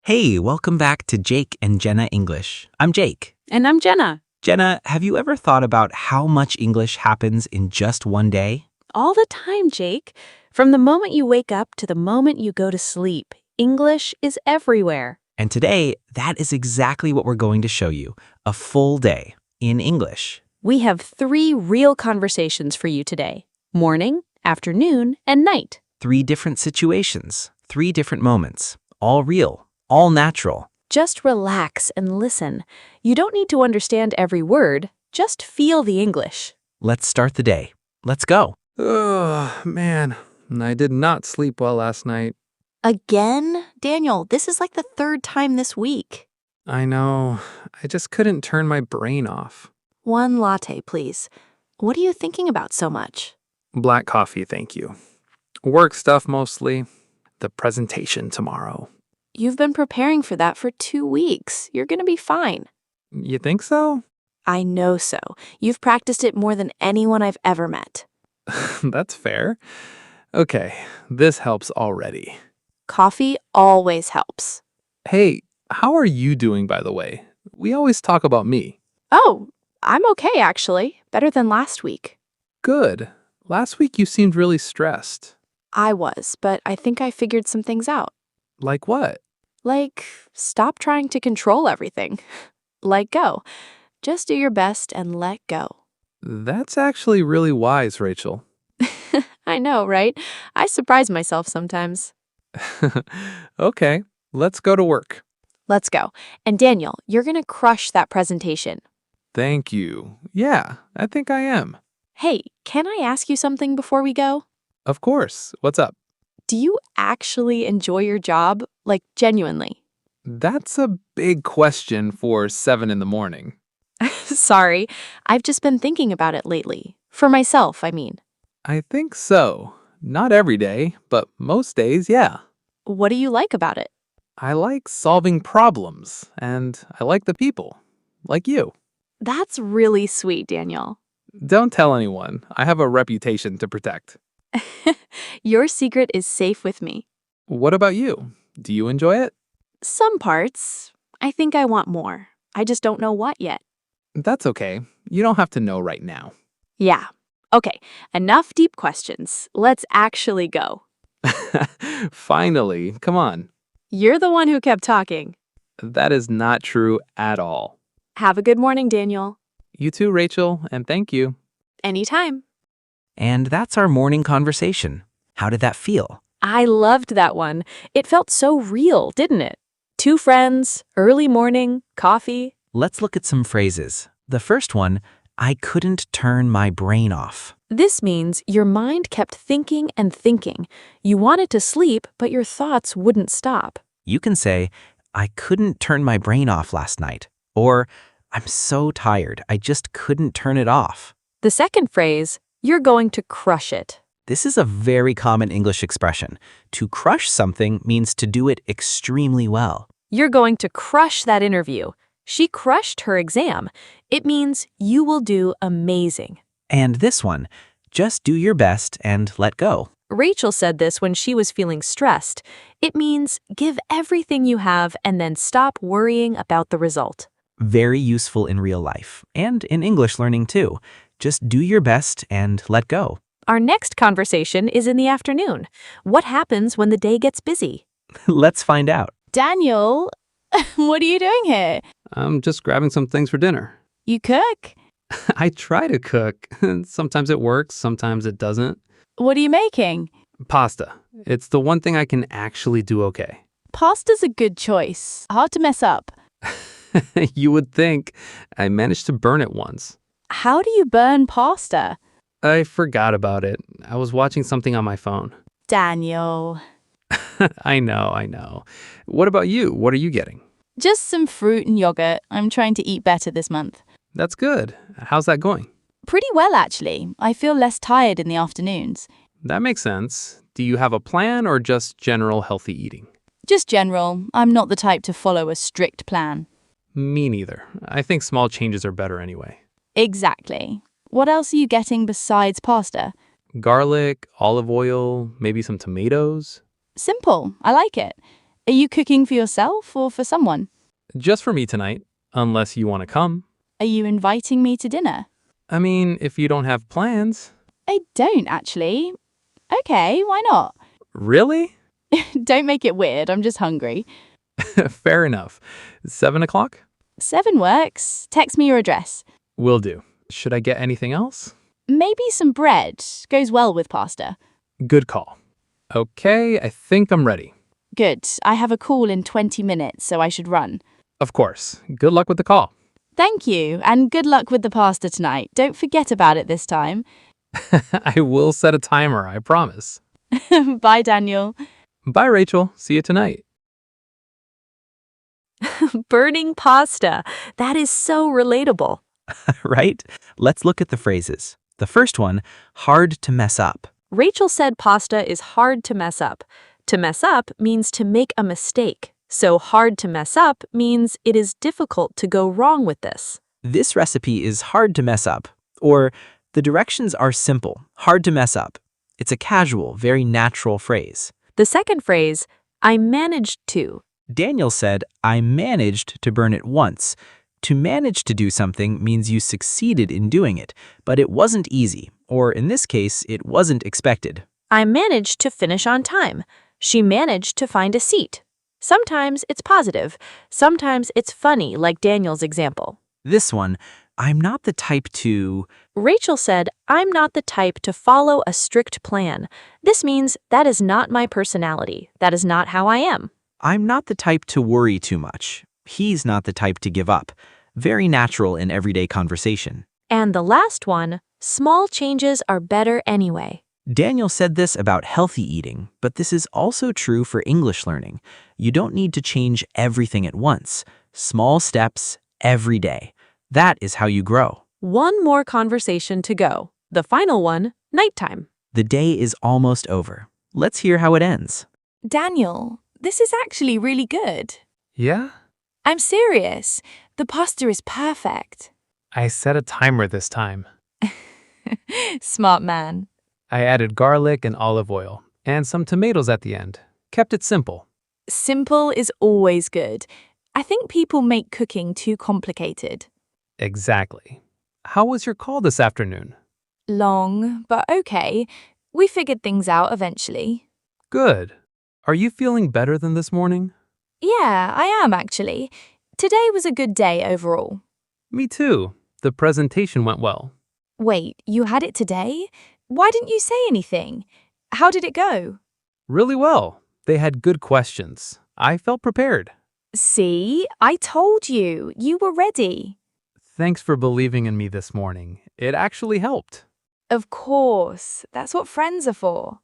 Hey, welcome back to Jake and Jenna English. I'm Jake. And I'm Jenna. Jenna, have you ever thought about how much English happens in just one day? All the time, Jake. From the moment you wake up to the moment you go to sleep, English is everywhere. And today, that is exactly what we're going to show you, a full day in English. We have 3 real conversations for you today: morning, afternoon, and night. 3 different situations, 3 different moments, all real, all natural. Just relax and listen. You don't need to understand every word, just feel the English. Let's start the day. Let's go. Oh, man. I did not sleep well last night. Again? Daniel, this is like the 3rd time this week. I know. I just couldn't turn my brain off. 1 latte, please. What are you thinking about so much? Black coffee, thank you. Work stuff mostly. The presentation tomorrow. You've been preparing for that for 2 weeks. You're gonna be fine. You think so? I know so. You've practiced it more than anyone I've ever met. That's fair. Okay, this helps already. Coffee always helps. Hey, how are you doing, by the way? We always talk about me. Oh, I'm okay, actually. Better than last week. Good. Last week you seemed really stressed. I was, but I think I figured some things out. Like what? Like, stop trying to control everything. Let go. Just do your best and let go. That's actually really wise, Rachel. I know, right? I surprise myself sometimes. Okay, let's go to work. Let's go. And Daniel, you're gonna crush that presentation. Thank you. Yeah, I think I am. Hey, can I ask you something before we go? Of course. What's up? Do you actually enjoy your job? Like, genuinely? That's a big question for 7 in the morning. Sorry, I've just been thinking about it lately. For myself, I mean. I think so. Not every day, but most days, yeah. What do you like about it? I like solving problems, and I like the people. Like you. That's really sweet, Daniel. Don't tell anyone. I have a reputation to protect. Your secret is safe with me. What about you? Do you enjoy it? Some parts. I think I want more. I just don't know what yet. That's okay. You don't have to know right now. Yeah. Okay, enough deep questions. Let's actually go. Finally, come on. You're the one who kept talking. That is not true at all. Have a good morning, Daniel. You too, Rachel, and thank you. Anytime. And that's our morning conversation. How did that feel? I loved that one. It felt so real, didn't it? 2 friends, early morning, coffee. Let's look at some phrases. The first one, I couldn't turn my brain off. This means your mind kept thinking and thinking. You wanted to sleep, but your thoughts wouldn't stop. You can say, I couldn't turn my brain off last night. Or, I'm so tired, I just couldn't turn it off. The second phrase, you're going to crush it. This is a very common English expression. To crush something means to do it extremely well. You're going to crush that interview. She crushed her exam. It means you will do amazing. And this one, just do your best and let go. Rachel said this when she was feeling stressed. It means give everything you have and then stop worrying about the result. Very useful in real life and in English learning too. Just do your best and let go. Our next conversation is in the afternoon. What happens when the day gets busy? Let's find out. Daniel, what are you doing here? I'm just grabbing some things for dinner. You cook? I try to cook. Sometimes it works, sometimes it doesn't. What are you making? Pasta. It's the one thing I can actually do okay. Pasta's a good choice. Hard to mess up. You would think. I managed to burn it once. How do you burn pasta? I forgot about it. I was watching something on my phone. Daniel. I know. What about you? What are you getting? Just some fruit and yogurt. I'm trying to eat better this month. That's good. How's that going? Pretty well, actually. I feel less tired in the afternoons. That makes sense. Do you have a plan or just general healthy eating? Just general. I'm not the type to follow a strict plan. Me neither. I think small changes are better anyway. Exactly. What else are you getting besides pasta? Garlic, olive oil, maybe some tomatoes. Simple. I like it. Are you cooking for yourself or for someone? Just for me tonight, unless you want to come. Are you inviting me to dinner? I mean, if you don't have plans. I don't actually. Okay, why not? Really? Don't make it weird, I'm just hungry. Fair enough. 7 o'clock? 7 works. Text me your address. Will do. Should I get anything else? Maybe some bread. Goes well with pasta. Good call. Okay, I think I'm ready. Good. I have a call in 20 minutes, so I should run. Of course. Good luck with the call. Thank you, and good luck with the pasta tonight. Don't forget about it this time. I will set a timer, I promise. Bye, Daniel. Bye, Rachel. See you tonight. Burning pasta. That is so relatable. Right? Let's look at the phrases. The first one, hard to mess up. Rachel said pasta is hard to mess up. To mess up means to make a mistake. So hard to mess up means it is difficult to go wrong with this. This recipe is hard to mess up. Or, the directions are simple, hard to mess up. It's a casual, very natural phrase. The second phrase, I managed to. Daniel said, I managed to burn it once. To manage to do something means you succeeded in doing it, but it wasn't easy, or in this case, it wasn't expected. I managed to finish on time. She managed to find a seat. Sometimes it's positive. Sometimes it's funny, like Daniel's example. This one, I'm not the type to... Rachel said, I'm not the type to follow a strict plan. This means that is not my personality. That is not how I am. I'm not the type to worry too much. He's not the type to give up. Very natural in everyday conversation. And the last one, small changes are better anyway. Daniel said this about healthy eating, but this is also true for English learning. You don't need to change everything at once. Small steps every day. That is how you grow. One more conversation to go. The final one, nighttime. The day is almost over. Let's hear how it ends. Daniel, this is actually really good. Yeah? I'm serious. The pasta is perfect. I set a timer this time. Smart man. I added garlic and olive oil, and some tomatoes at the end. Kept it simple. Simple is always good. I think people make cooking too complicated. Exactly. How was your call this afternoon? Long, but okay. We figured things out eventually. Good. Are you feeling better than this morning? Yeah, I am actually. Today was a good day overall. Me too. The presentation went well. Wait, you had it today? Why didn't you say anything? How did it go? Really well. They had good questions. I felt prepared. See, I told you. You were ready. Thanks for believing in me this morning. It actually helped. Of course. That's what friends are for.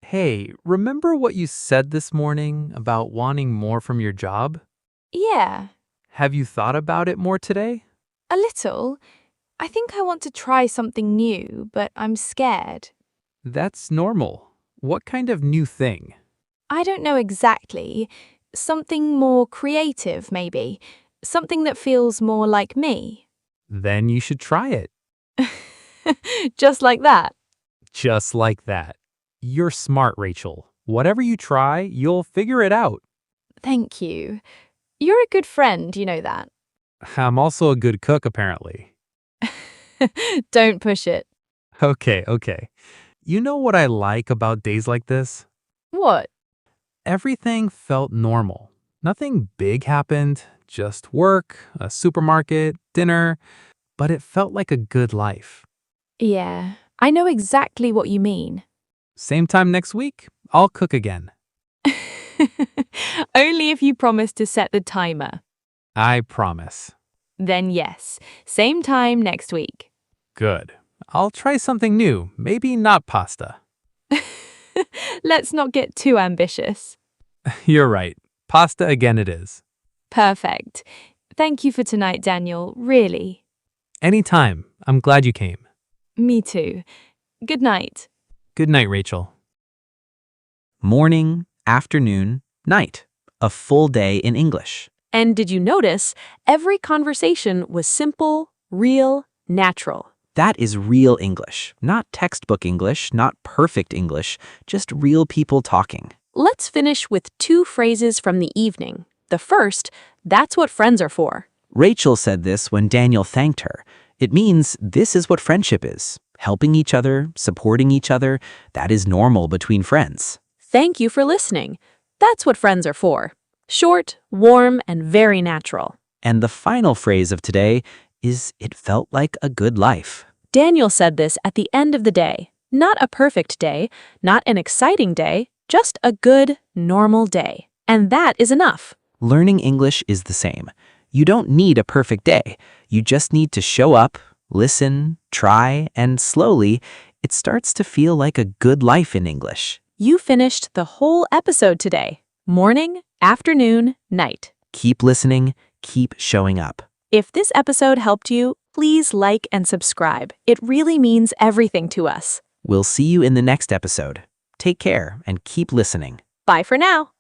Hey, remember what you said this morning about wanting more from your job? Yeah, Have you thought about it more today? a little. I think I want to try something new, but I'm scared. That's normal. What kind of new thing? I don't know exactly. Something more creative, maybe. Something that feels more like me. Then you should try it. Just like that. Just like that. You're smart, Rachel. Whatever you try, you'll figure it out. Thank you. You're a good friend, you know that. I'm also a good cook, apparently. Don't push it. Okay. You know what I like about days like this? What? Everything felt normal. Nothing big happened, just work, a supermarket, dinner, but it felt like a good life. Yeah, I know exactly what you mean. Same time next week, I'll cook again. Only if you promise to set the timer. I promise. Then yes, same time next week. Good. I'll try something new, maybe not pasta. Let's not get too ambitious. You're right. Pasta again it is. Perfect. Thank you for tonight, Daniel, really. Anytime. I'm glad you came. Me too. Good night. Good night, Rachel. Morning, afternoon, night. A full day in English. And did you notice, every conversation was simple, real, natural. That is real English. Not textbook English, not perfect English, just real people talking. Let's finish with 2 phrases from the evening. The first, that's what friends are for. Rachel said this when Daniel thanked her. It means this is what friendship is. Helping each other, supporting each other, that is normal between friends. Thank you for listening. That's what friends are for. Short, warm, and very natural. And the final phrase of today is it felt like a good life. Daniel said this at the end of the day. Not a perfect day, not an exciting day, just a good, normal day. And that is enough. Learning English is the same. You don't need a perfect day. You just need to show up, listen, try, and slowly, it starts to feel like a good life in English. You finished the whole episode today. Morning, afternoon, night. Keep listening, keep showing up. If this episode helped you, please like and subscribe. It really means everything to us. We'll see you in the next episode. Take care and keep listening. Bye for now.